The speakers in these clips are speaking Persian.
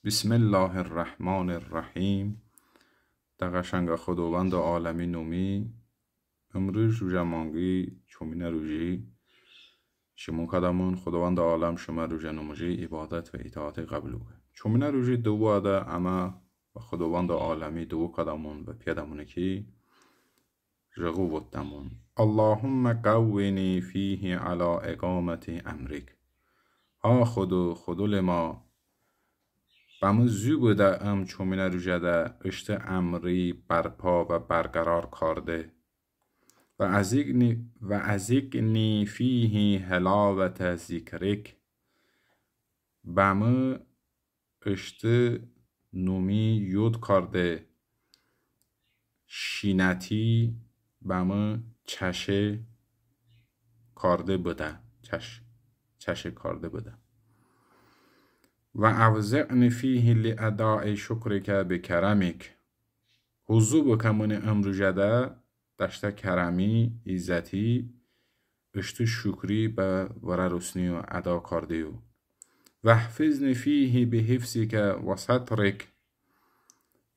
بسم الله الرحمن الرحیم. در قشنگ خداوند عالمی نومی امروز روژه مانگی چومینه روژی شما کدامون خداوند عالم شما روژه نموژی عبادت و اطاعت قبول بگه. چومینه روژی دو واده اما و خداوند عالمی دو کدامون و پیدمونه که رغو بودمون. اللهم قوینی فیه علی اقامت امرک. خدو لما بمو زو بوده چومینه روژه ده اشت امری برپا و برقرار کرده و ازیگنی فیه حلاوت ذکرک. بمو اشت نومی یود کرده شینتی بمو چشه کرده بوده چشه کرده بوده و اوزعنی فیه لاداء شکرک بکرمک. حضور بکمون امروژه ده داشته کرمی عزتی اشت شکری به وررسنی و ادا کرده و حفظنی فیه به حفظک و سترک.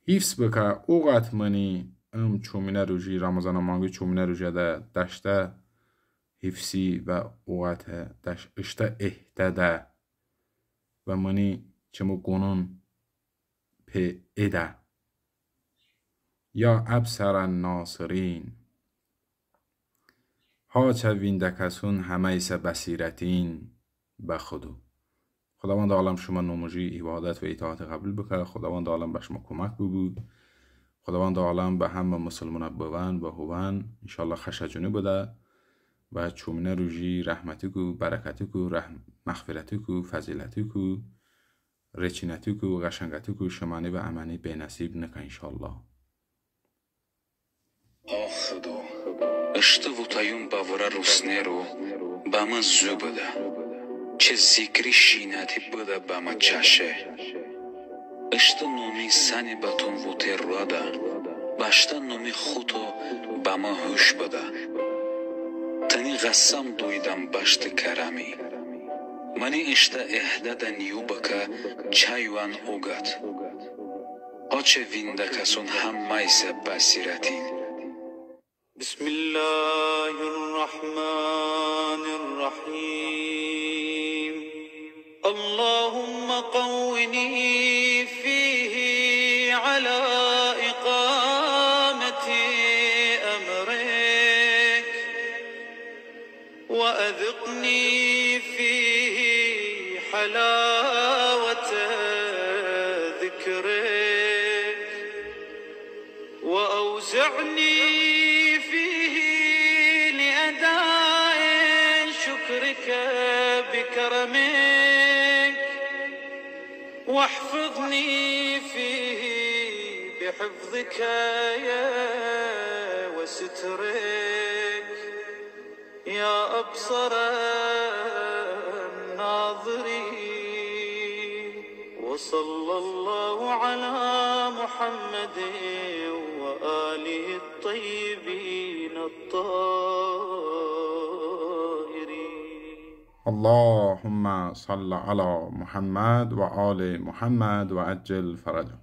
حفظ بکه اوقات منی چومینه روژی رمضان مانگی چومینه روژه ده داشته حفظی و اوقات اشته اهتده و منی چمو گونون په اده یا ابصر الناصرین. ها چه ویندکسون همه ایسه بصیرتین به خداوند عالم شما نموژی عبادت و اطاعت قبول بکه. خداوند عالم به شما کمک بود. خداوند عالم به همه مسلمان بوان و هوان انشالله خشجونه بوده و چومینه روژی رحمتی کو برکتی کو مغفرتی کو فضیلتی کو رچینتی کو قشنگتی کو شمانی و امنی به نصیب نکه انشالله. خدا اشته و تایون باورا روسنه رو با من زو بده چه ذکری شینتی بده با من چشه اشته نومی سنی باتون و تراده باشته نومی خودو با من هوش بده تنی غسم دویدم باشت کرمی منی اشته اهدده نیو بکه چایوان اوگد آچه وینده کسون هم مایسه بسیرتین. بسم الله الرحمن الرحیم. اللهم قونی فیه على اقامت امرک و اذقنی فیه حلاوت ذکرک و اوزعنی بكرمك واحفظني فيه بحفظك يا وسترك يا أبصر الناظرين. وصلى الله على محمد وآله الطيبين اللهم صل على محمد و آل محمد و عجل فرجه.